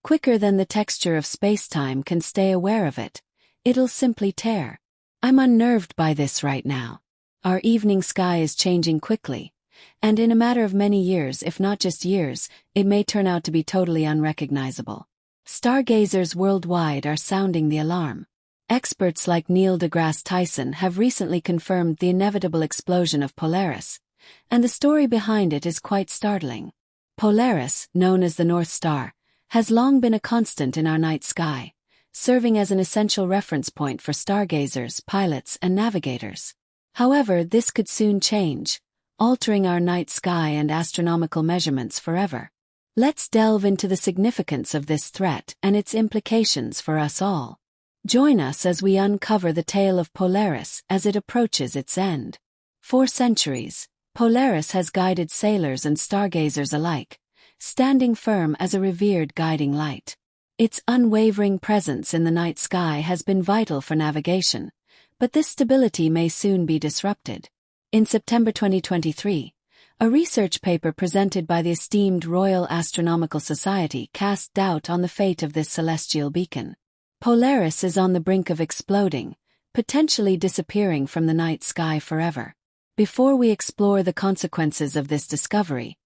Quicker than the texture of space-time can stay aware of it, it'll simply tear. I'm unnerved by this right now. Our evening sky is changing quickly, and in a matter of many years, if not just years, it may turn out to be totally unrecognizable. Stargazers worldwide are sounding the alarm. Experts like Neil deGrasse Tyson have recently confirmed the inevitable explosion of Polaris, and the story behind it is quite startling. Polaris, known as the North Star, has long been a constant in our night sky, serving as an essential reference point for stargazers, pilots, and navigators. However, this could soon change, altering our night sky and astronomical measurements forever. Let's delve into the significance of this threat and its implications for us all. Join us as we uncover the tale of Polaris as it approaches its end. For centuries, Polaris has guided sailors and stargazers alike, standing firm as a revered guiding light. Its unwavering presence in the night sky has been vital for navigation, but this stability may soon be disrupted. In September 2023, a research paper presented by the esteemed Royal Astronomical Society cast doubt on the fate of this celestial beacon. Polaris is on the brink of exploding, potentially disappearing from the night sky forever. Before we explore the consequences of this discovery,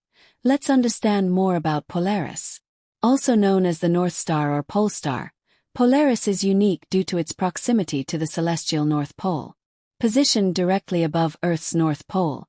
let's understand more about Polaris. Also known as the North Star or Pole Star, Polaris is unique due to its proximity to the celestial North Pole. Positioned directly above Earth's North Pole,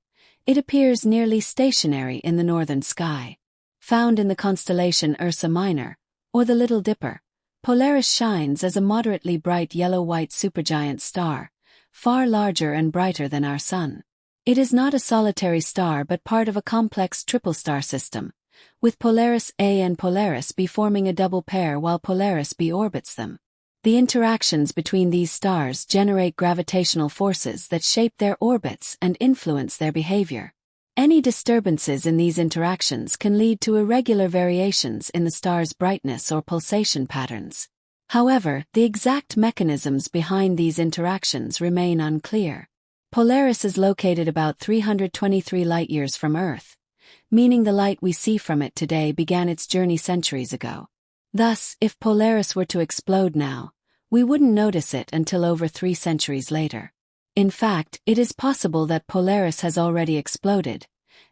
it appears nearly stationary in the northern sky. Found in the constellation Ursa Minor, or the Little Dipper, Polaris shines as a moderately bright yellow-white supergiant star, far larger and brighter than our Sun. It is not a solitary star but part of a complex triple star system, with Polaris A and Polaris B forming a double pair while Polaris B orbits them. The interactions between these stars generate gravitational forces that shape their orbits and influence their behavior. Any disturbances in these interactions can lead to irregular variations in the star's brightness or pulsation patterns. However, the exact mechanisms behind these interactions remain unclear. Polaris is located about 323 light-years from Earth, meaning the light we see from it today began its journey centuries ago. Thus, if Polaris were to explode now, we wouldn't notice it until over 3 centuries later. In fact, it is possible that Polaris has already exploded,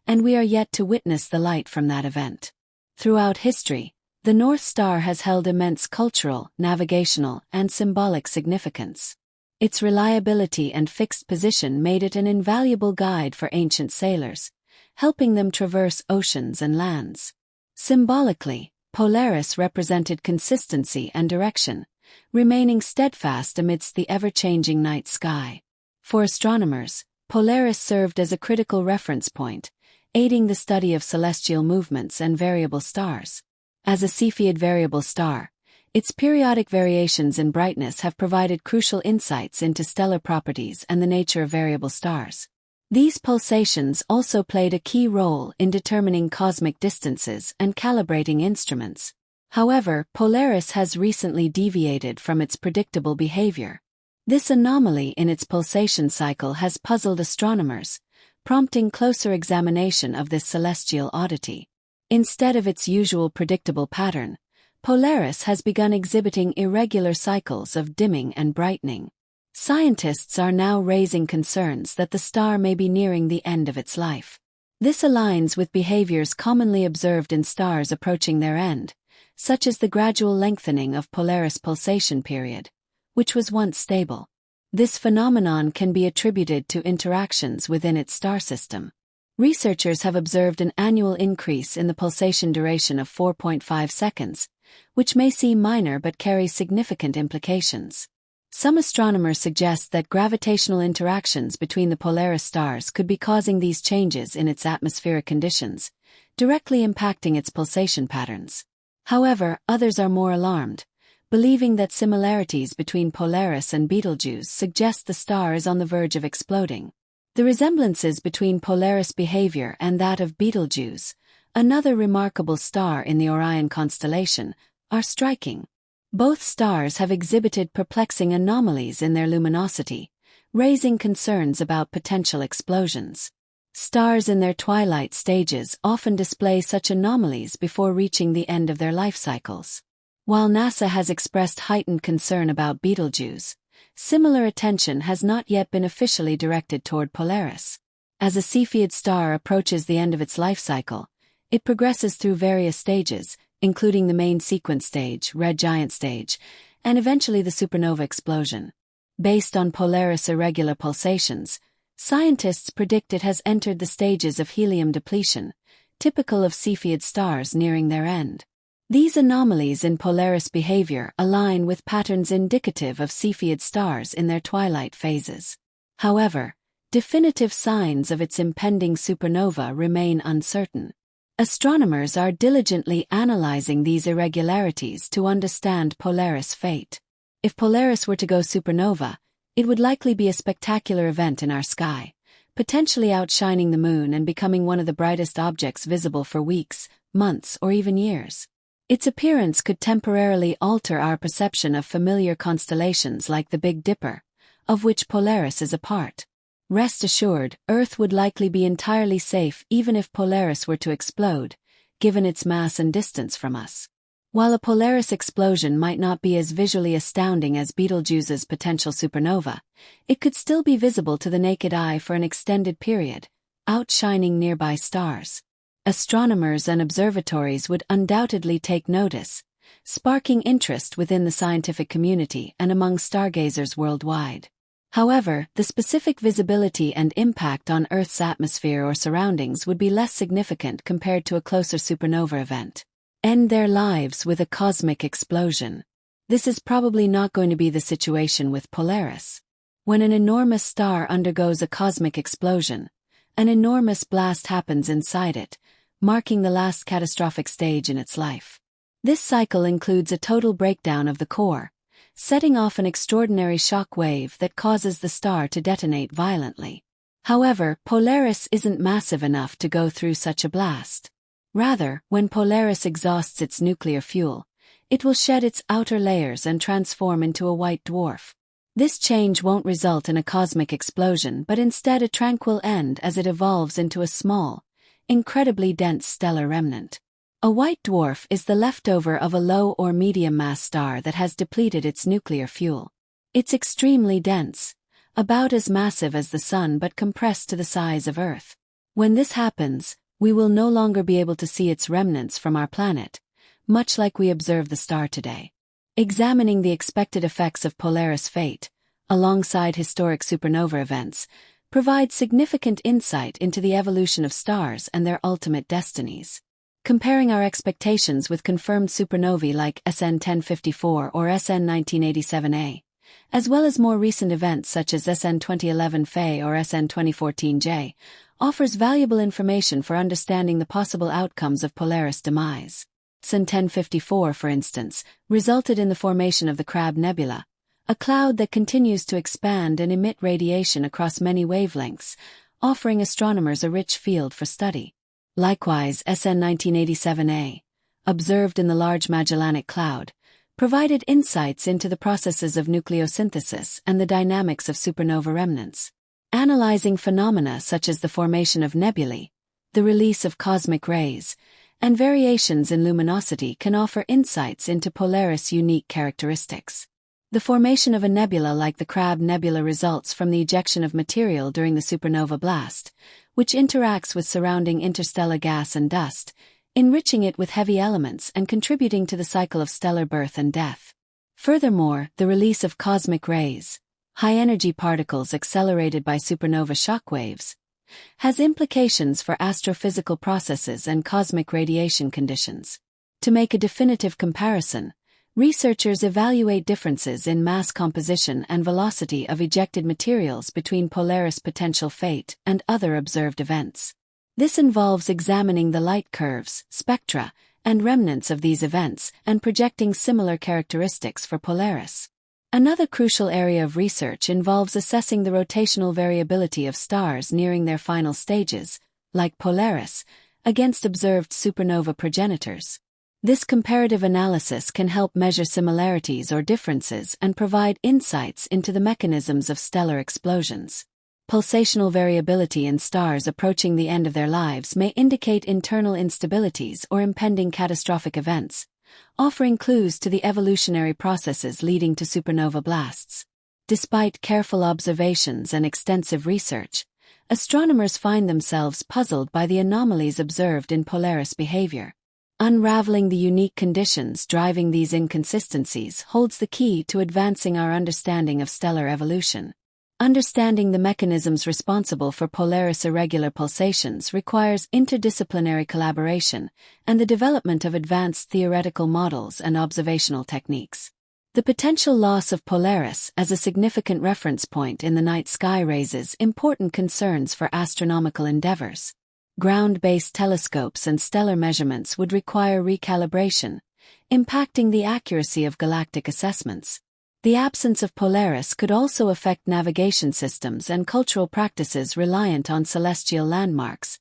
and we are yet to witness the light from that event. Throughout history, the North Star has held immense cultural, navigational, and symbolic significance. Its reliability and fixed position made it an invaluable guide for ancient sailors, helping them traverse oceans and lands. Symbolically, Polaris represented consistency and direction, remaining steadfast amidst the ever-changing night sky. For astronomers, Polaris served as a critical reference point, aiding the study of celestial movements and variable stars. As a Cepheid variable star, its periodic variations in brightness have provided crucial insights into stellar properties and the nature of variable stars. These pulsations also played a key role in determining cosmic distances and calibrating instruments. However, Polaris has recently deviated from its predictable behavior. This anomaly in its pulsation cycle has puzzled astronomers, prompting closer examination of this celestial oddity. Instead of its usual predictable pattern, Polaris has begun exhibiting irregular cycles of dimming and brightening. Scientists are now raising concerns that the star may be nearing the end of its life. This aligns with behaviors commonly observed in stars approaching their end, such as the gradual lengthening of Polaris' pulsation period, which was once stable. This phenomenon can be attributed to interactions within its star system. Researchers have observed an annual increase in the pulsation duration of 4.5 seconds, which may seem minor but carries significant implications. Some astronomers suggest that gravitational interactions between the Polaris stars could be causing these changes in its atmospheric conditions, directly impacting its pulsation patterns. However, others are more alarmed, believing that similarities between Polaris and Betelgeuse suggest the star is on the verge of exploding. The resemblances between Polaris' behavior and that of Betelgeuse, another remarkable star in the Orion constellation, are striking. Both stars have exhibited perplexing anomalies in their luminosity, raising concerns about potential explosions. Stars in their twilight stages often display such anomalies before reaching the end of their life cycles. While NASA has expressed heightened concern about Betelgeuse, similar attention has not yet been officially directed toward Polaris. As a Cepheid star approaches the end of its life cycle, it progresses through various stages, including the main sequence stage, red giant stage, and eventually the supernova explosion. Based on Polaris' irregular pulsations, scientists predict it has entered the stages of helium depletion, typical of Cepheid stars nearing their end. These anomalies in Polaris behavior align with patterns indicative of Cepheid stars in their twilight phases. However, definitive signs of its impending supernova remain uncertain. Astronomers are diligently analyzing these irregularities to understand Polaris' fate. If Polaris were to go supernova, it would likely be a spectacular event in our sky, potentially outshining the Moon and becoming one of the brightest objects visible for weeks, months, or even years. Its appearance could temporarily alter our perception of familiar constellations like the Big Dipper, of which Polaris is a part. Rest assured, Earth would likely be entirely safe even if Polaris were to explode, given its mass and distance from us. While a Polaris explosion might not be as visually astounding as Betelgeuse's potential supernova, it could still be visible to the naked eye for an extended period, outshining nearby stars. Astronomers and observatories would undoubtedly take notice, sparking interest within the scientific community and among stargazers worldwide. However, the specific visibility and impact on Earth's atmosphere or surroundings would be less significant compared to a closer supernova event. End their lives with a cosmic explosion. This is probably not going to be the situation with Polaris. When an enormous star undergoes a cosmic explosion, an enormous blast happens inside it, marking the last catastrophic stage in its life. This cycle includes a total breakdown of the core, setting off an extraordinary shock wave that causes the star to detonate violently. However, Polaris isn't massive enough to go through such a blast. Rather, when Polaris exhausts its nuclear fuel, it will shed its outer layers and transform into a white dwarf. This change won't result in a cosmic explosion but instead a tranquil end as it evolves into a small, incredibly dense stellar remnant. A white dwarf is the leftover of a low or medium-mass star that has depleted its nuclear fuel. It's extremely dense, about as massive as the Sun but compressed to the size of Earth. When this happens, we will no longer be able to see its remnants from our planet, much like we observe the star today. Examining the expected effects of Polaris' fate, alongside historic supernova events, provides significant insight into the evolution of stars and their ultimate destinies. Comparing our expectations with confirmed supernovae like SN 1054 or SN 1987A, as well as more recent events such as SN 2011 Fe or SN 2014 J, offers valuable information for understanding the possible outcomes of Polaris' demise. SN 1054, for instance, resulted in the formation of the Crab Nebula, a cloud that continues to expand and emit radiation across many wavelengths, offering astronomers a rich field for study. Likewise, SN 1987A, observed in the Large Magellanic Cloud, provided insights into the processes of nucleosynthesis and the dynamics of supernova remnants. Analyzing phenomena such as the formation of nebulae, the release of cosmic rays, and variations in luminosity can offer insights into Polaris' unique characteristics. The formation of a nebula like the Crab Nebula results from the ejection of material during the supernova blast, which interacts with surrounding interstellar gas and dust, enriching it with heavy elements and contributing to the cycle of stellar birth and death. Furthermore, the release of cosmic rays, high-energy particles accelerated by supernova shock waves, has implications for astrophysical processes and cosmic radiation conditions. To make a definitive comparison, researchers evaluate differences in mass composition and velocity of ejected materials between Polaris' potential fate and other observed events. This involves examining the light curves, spectra, and remnants of these events and projecting similar characteristics for Polaris. Another crucial area of research involves assessing the rotational variability of stars nearing their final stages, like Polaris, against observed supernova progenitors. This comparative analysis can help measure similarities or differences and provide insights into the mechanisms of stellar explosions. Pulsational variability in stars approaching the end of their lives may indicate internal instabilities or impending catastrophic events, offering clues to the evolutionary processes leading to supernova blasts. Despite careful observations and extensive research, astronomers find themselves puzzled by the anomalies observed in Polaris behavior. Unraveling the unique conditions driving these inconsistencies holds the key to advancing our understanding of stellar evolution. Understanding the mechanisms responsible for Polaris irregular pulsations requires interdisciplinary collaboration and the development of advanced theoretical models and observational techniques. The potential loss of Polaris as a significant reference point in the night sky raises important concerns for astronomical endeavors. Ground-based telescopes and stellar measurements would require recalibration, impacting the accuracy of galactic assessments. The absence of Polaris could also affect navigation systems and cultural practices reliant on celestial landmarks,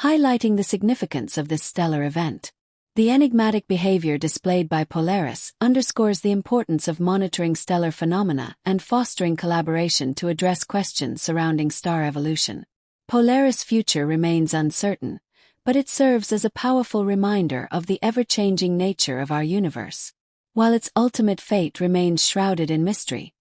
highlighting the significance of this stellar event. The enigmatic behavior displayed by Polaris underscores the importance of monitoring stellar phenomena and fostering collaboration to address questions surrounding star evolution. Polaris' future remains uncertain, but it serves as a powerful reminder of the ever-changing nature of our universe. While its ultimate fate remains shrouded in mystery,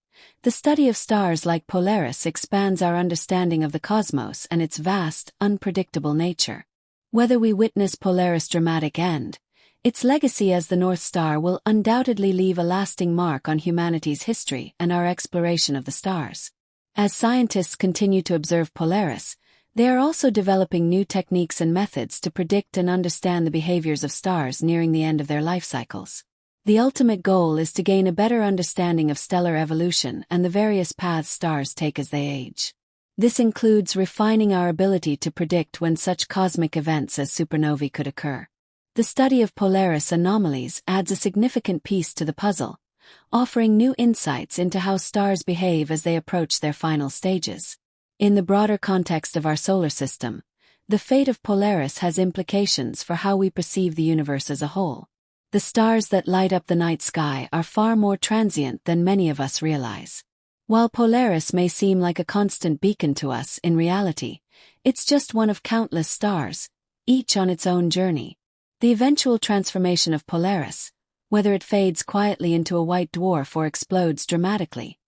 the study of stars like Polaris expands our understanding of the cosmos and its vast, unpredictable nature. Whether we witness Polaris' dramatic end, its legacy as the North Star will undoubtedly leave a lasting mark on humanity's history and our exploration of the stars. As scientists continue to observe Polaris, they are also developing new techniques and methods to predict and understand the behaviors of stars nearing the end of their life cycles. The ultimate goal is to gain a better understanding of stellar evolution and the various paths stars take as they age. This includes refining our ability to predict when such cosmic events as supernovae could occur. The study of Polaris anomalies adds a significant piece to the puzzle, offering new insights into how stars behave as they approach their final stages. In the broader context of our solar system, the fate of Polaris has implications for how we perceive the universe as a whole. The stars that light up the night sky are far more transient than many of us realize. While Polaris may seem like a constant beacon to us, in reality, it's just one of countless stars, each on its own journey. The eventual transformation of Polaris, whether it fades quietly into a white dwarf or explodes dramatically,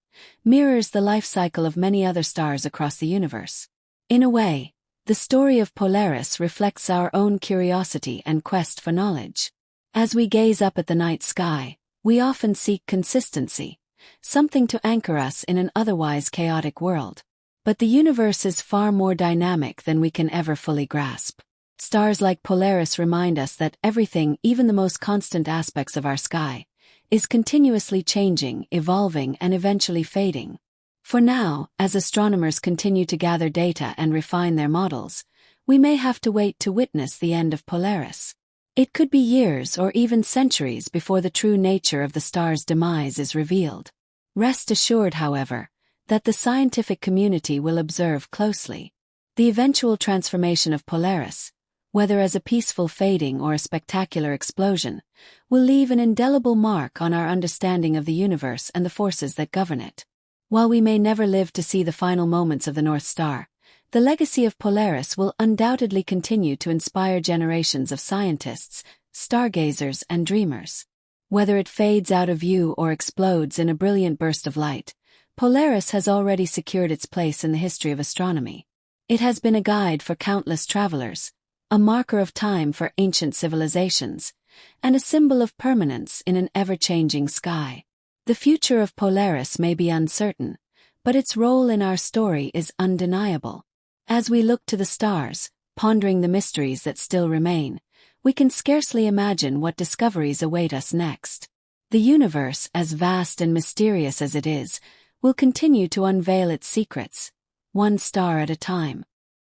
mirrors the life cycle of many other stars across the universe. In a way, the story of Polaris reflects our own curiosity and quest for knowledge. As we gaze up at the night sky, we often seek consistency, something to anchor us in an otherwise chaotic world. But the universe is far more dynamic than we can ever fully grasp. Stars like Polaris remind us that everything, even the most constant aspects of our sky, is continuously changing, evolving, and eventually fading. For now, as astronomers continue to gather data and refine their models, we may have to wait to witness the end of Polaris. It could be years or even centuries before the true nature of the star's demise is revealed. Rest assured, however, that the scientific community will observe closely. The eventual transformation of Polaris, whether as a peaceful fading or a spectacular explosion, will leave an indelible mark on our understanding of the universe and the forces that govern it. While we may never live to see the final moments of the North Star, the legacy of Polaris will undoubtedly continue to inspire generations of scientists, stargazers, and dreamers. Whether it fades out of view or explodes in a brilliant burst of light, Polaris has already secured its place in the history of astronomy. It has been a guide for countless travelers, a marker of time for ancient civilizations, and a symbol of permanence in an ever-changing sky. The future of Polaris may be uncertain, but its role in our story is undeniable. As we look to the stars, pondering the mysteries that still remain, we can scarcely imagine what discoveries await us next. The universe, as vast and mysterious as it is, will continue to unveil its secrets, one star at a time.